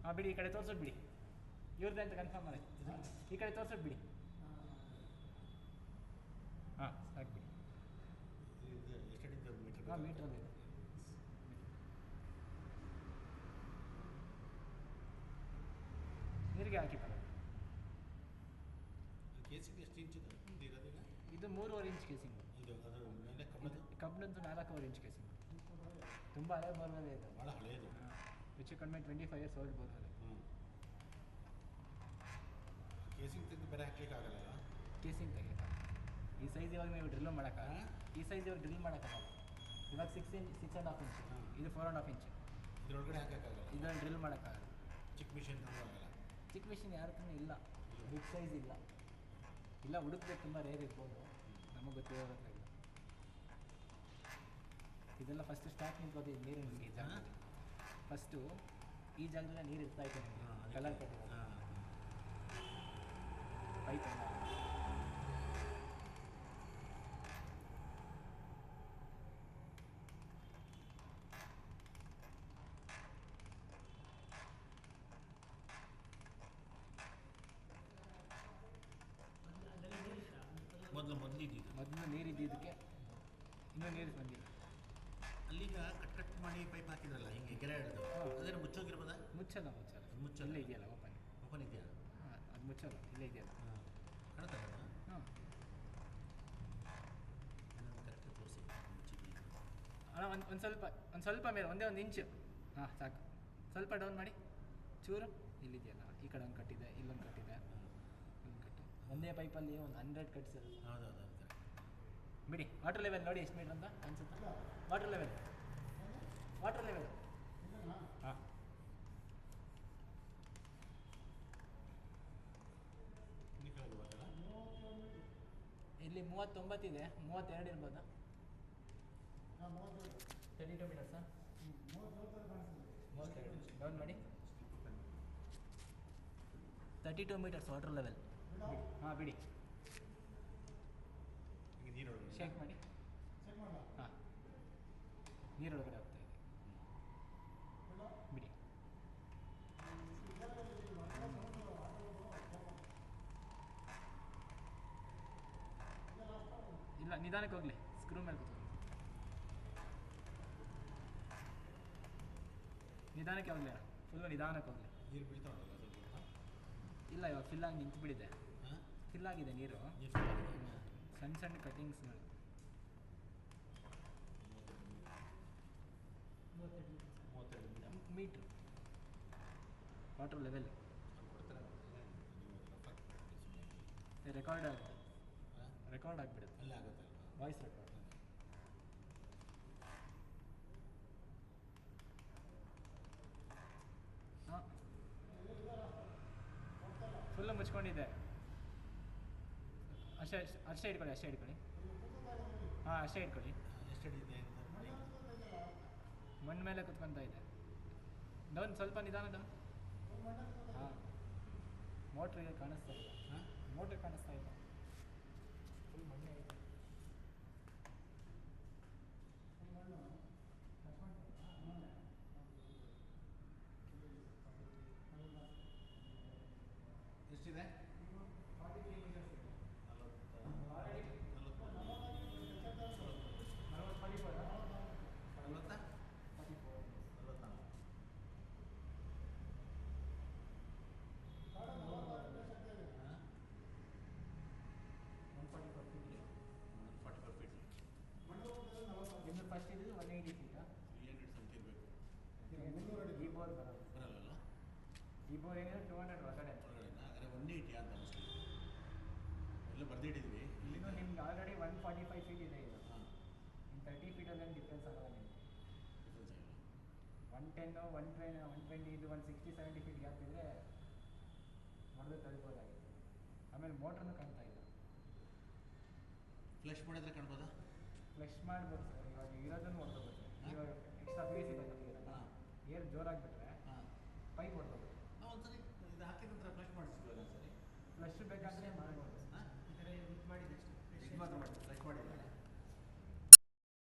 ಹಾಂ ಬಿಡಿ, ಈ ಕಡೆ ತೋರಿಸೋದು ಬಿಡಿ, ಇವ್ರದ್ದೆ ಅಂತ ಕನ್ಫರ್ಮ್ ಮಾಡಿ, ಈ ಕಡೆ ತೋರಿಸೋದು ಬಿಡಿ. ಹಾಂ ಸಾಕು ಬಿಡಿ. ಹಾಂ ಮೀಟ್ರಲ್ಲಿ ಇದೆ. ನೀರಿಗೆ ಹಾಕಿ ಬರೋದು. ಕೇಸಿಂಗ್ ಎಷ್ಟು ಇಂಚ್ ಇರೋದಿಲ್ಲ? ಇದು 3.5 ಇಂಚ್ ಕೇಸಿಂಗ್. ಇದು ಅದರ ಮೇಲೆ ಕಬ್ಬಿಣದ್ದು 4.5 ಇಂಚ್ ಕೇಸಿಂಗ್. ತುಂಬ ಹಳೆ ಬೋರ್ವೆಲ್ ಇದೆ, ಭಾಳ ಹಳೆಯದು. ಹೆಚ್ಚು ಕಡಿಮೆ 25 ಇಯರ್ಸ್ ಓಲ್ಡ್ ಬೋರ್ವೆಲ್. ಕೇಸಿಂಗ್ ತೆಗೆದು ಬೇರೆ ಹಾಕ್ಲಿಕ್ಕೆ ಆಗಲ್ಲ. ಕೇಸಿಂಗ್ ತೆಗಿತಾ ಈ ಸೈಜ್ ಇವಾಗ ನೀವು ಡ್ರಿಲ್ ಮಾಡೋಕ್ಕಾಗಲ್ಲ. ಈ ಸೈಜ್ ಇವಾಗ ಡ್ರಿಲ್ ಮಾಡೋಕ್ಕಾಗಲ್ಲ. ಇವಾಗ 6.5 ಇಂಚ್, ಇದು 4.5 ಇಂಚ್. ಇದರೊಳಗಡೆ ಹಾಕೋಕ್ಕಾಗಲ್ಲ, ಇದನ್ನು ಡ್ರಿಲ್ ಮಾಡೋಕ್ಕಾಗಲ್ಲ. ಚಿಕ್ಕ ಮಿಷಿನ್ ಆಗಲ್ಲ. ಚಿಕ್ಕ ಮಿಷಿನ್ ಯಾರ ಹತ್ರನೂ ಇಲ್ಲ, ಬಿಗ್ ಸೈಜ್ ಇಲ್ಲ. ಇಲ್ಲ ಹುಡುಕ್ಬೇಕು, ತುಂಬ ರೇರ್ ಇರ್ಬೋದು, ನಮಗೆ ಗೊತ್ತಿರೋ ಹತ್ರ ಇಲ್ಲ. ಇದೆಲ್ಲ ಫಸ್ಟ್ ಸ್ಟಾರ್ಟ್ ನಿಂತ್ಕೋದು ನೀರಿನ ಜಾಗ. ಫಸ್ಟು ಈ ಜಾಗದಲ್ಲಿ ನೀರು ಇರ್ತಾ ಇತ್ತು ನಿಮಗೆ, ಕಲರ್ ಕೊಟ್ಟಿರೋದು ಪೈಪ್. ಮೊದಲು ನೀರಿದ್ದಕ್ಕೆ ಇನ್ನೂ ನೀರು ಬಂದಿಲ್ಲ. ಅಲ್ಲಿಗ ಕಟ್ ಮಾಡಿ ಪೈಪ್ ಹಾಕಿದ್ರಲ್ಲ, ಹಿಂಗೆ ಗೆರೆ ಹಿಡಿದು ಅದೇನು ಮುಚ್ಚೋಗಿರ್ಬೋದಾ? ಮುಚ್ಚಲ್ಲ. ಇಲ್ಲೇ ಇದೆಯಲ್ಲ, ಓಪನ್ ಇದೆಯಾ? ಹಾಂ, ಅದು ಮುಚ್ಚಲ್ಲ, ಇಲ್ಲೇ ಇದೆಯಲ್ಲ. ಕಾಣ್ತಾ ಹಾಂ ಕರೆಕ್ಟ್ ತೋರಿಸಿ. ಅಣ್ಣ ಒಂದು ಸ್ವಲ್ಪ ಮೇಲೆ, ಒಂದು ಇಂಚು. ಹಾಂ ಸಾಕು. ಸ್ವಲ್ಪ ಡೌನ್ ಮಾಡಿ ಚೂರು. ಇಲ್ಲಿದೆಯಲ್ಲ, ಈ ಕಡೆ ಒಂದು ಕಟ್ಟಿದೆ, ಇಲ್ಲೊಂದು ಕಟ್ಟಿದೆ, ಇಲ್ಲೊಂದು ಕಟ್ಟಿ. ಒಂದೇ ಪೈಪಲ್ಲಿ ಒಂದು 100 ಕಟ್ಸ್. ಹೌದೌದು. ಬಿಡಿ. ವಾಟರ್ ಲೆವೆಲ್ ನೋಡಿ ಎಷ್ಟು ಮೀಟ್ರ್ ಅಂತ ಅನ್ಸುತ್ತೆ. ವಾಟರ್ ಲೆವೆಲ್ ಹಾಂ, ಇಲ್ಲಿ 39 ಇದೆ, 32 ಇರ್ಬೋದಾ? 32 ಮೀಟರ್ಸಾ? 32 ಡೌನ್ ಮಾಡಿ. 32 ಮೀಟರ್ಸ್ ವಾಟರ್ ಲೆವೆಲ್. ಹಾಂ ಬಿಡಿ, ಶೇಕ್ ಮಾಡಿ. ಹಾಂ, ನೀರೊಳಗಡೆ ಹೋಗ್ತಾ ಇದೆ, ಬಿಡಿ. ಇಲ್ಲ, ನಿಧಾನಕ್ಕೆ ಹೋಗಲಿ, ಸ್ಕ್ರೂ ಮೇಲೆ ಕೂತ್ಕೊಳ್ಳಿ. ನಿಧಾನಕ್ಕೆ ಹೋಗಲಿ, ಫುಲ್ಲು ನಿಧಾನಕ್ಕೆ ಹೋಗಲಿ. ನೀರು ಬೀಳ್ತಾ ಉಂಟಲ್ಲ ಸ್ವಲ್ಪ? ಇಲ್ಲ, ಇವಾಗ ಫಿಲ್ಲಾಗಿ ನಿಂತು ಬಿಡಿದೆ, ಫಿಲ್ಲಾಗಿದೆ ನೀರು. ಸಣ್ಣ ಸಣ್ಣ ಕಟಿಂಗ್ಸ್ಗಳು. 32 ಮೀಟ್ರ್ ವಾಟರ್ ಲೆವೆಲ್. ರೆಕಾರ್ಡ್ ಆಗಿಬಿಡುತ್ತೆ, ಅಲ್ಲೇ ಆಗುತ್ತೆ ವಾಯ್ಸ್ ರೆಕಾರ್ಡ್. ಹಾಂ, ಫುಲ್ಲು ಮುಚ್ಕೊಂಡಿದೆ. ಅಷ್ಟೇ ಇಟ್ಕೊಳ್ಳಿ. ಹಾಂ, ಅಷ್ಟೇ ಇಟ್ಕೊಳ್ಳಿ. ಎಷ್ಟು ಹಿಡಿದಿದೆ ಅಂತ ಮಣ್ಣು ಮೇಲೆ ಕುತ್ಕೊತಾ ಇದೆ. ಡೌನ್, ಸ್ವಲ್ಪ ನಿಧಾನ ಡೌನ್. ಹಾಂ, ಮೋಟ್ರಿಗೆ ಕಾಣಿಸ್ತಾ ಇಲ್ಲ. ಮೋಟ್ರಿಗೆ ಕಾಣಿಸ್ತಾ ಇಲ್ಲ, ಫುಲ್ ಮಣ್ಣೆ ಇದೆ. ಎಷ್ಟಿದೆ? 43 ಮೀಟರ್ಸ್ ಇದೆ. 40 ಆಲ್ರೆಡಿ 44 ಫೀಟ್. ನಿಮ್ಮದು ಫಸ್ಟ್ ಇದ್ದು 180 ಫೀಟಾ? 300 ಸಂಖ್ಯೆ ಇರಬೇಕು. ಈ ಬೋರ್ ಬರೋದು ಬರಲ್ಲ. ಈ ಬೋರ್ ಏನಿದೆ 200 ಹೊರಗಡೆ. ಹಾಗಾದರೆ 180 ಅಂತ ಮೋಸ್ಟ್ಲಿ ಎಲ್ಲ ಬರೆದಿಟ್ಟಿದ್ವಿ. ಇಲ್ಲಿನೂ ನಿಮ್ಗೆ ಆಲ್ರೆಡಿ 145 ಫೀಟ್ ಇದೆ. ಇದು ಹಾಂ, ಇನ್ನು 30 ಫೀಟಲ್ಲೇನು ಡಿಫ್ರೆನ್ಸ್ ಆಗಲ್ಲ ನಿಮಗೆ. ಡಿಫ್ರೆನ್ಸ್ ಆಗಿಲ್ಲ. 110, 120, ಇದು 160-70 ಫೀಟ್ ಗ್ಯಾಪ್ ಇದ್ದರೆ ಮೊದಲು ತಳ್ಬೋದಾಗಿತ್ತು. ಆಮೇಲೆ ಮೋಟ್ರನ್ನು ಕಾಣ್ತಾ ಇಲ್ಲ. ಫ್ಲಶ್ ಮಾಡಿದ್ರೆ ಕಾಣ್ಬೋದಾ? ಫ್ಲಶ್ ಮಾಡ್ಬೋದು ಸರ್. ಇವಾಗ ಇರೋದನ್ನು ಹೊಡ್ಕೋಬೇಕು. ಇವಾಗ ಎಕ್ಸ್ಟ್ರಾ ಪೀಸ್ ಇದೆ ನಮಗೆ. ಹಾಂ, ಏರ್ ಜೋರಾಗಿಬಿಟ್ರೆ ಹಾಂ, ಪೈಪ್ ಹೊಡ್ಕೋಬೇಕು. ನಾವು ಒಂದ್ಸರಿ ಇದು ಹಾಕಿದ ನಂತರ ಫ್ಲಶ್ ಮಾಡಿಸಿದ್ವಲ್ಲ ಸರಿ. ಫ್ಲಶ್ ಬೇಕಾದರೆ ಮಾಡ್ಬೋದು. ಹಾಂ, ಈ ಥರ ಇದು ಮಾಡಿದಷ್ಟು ಇದು ಮಾತ್ರ ಮಾಡಿ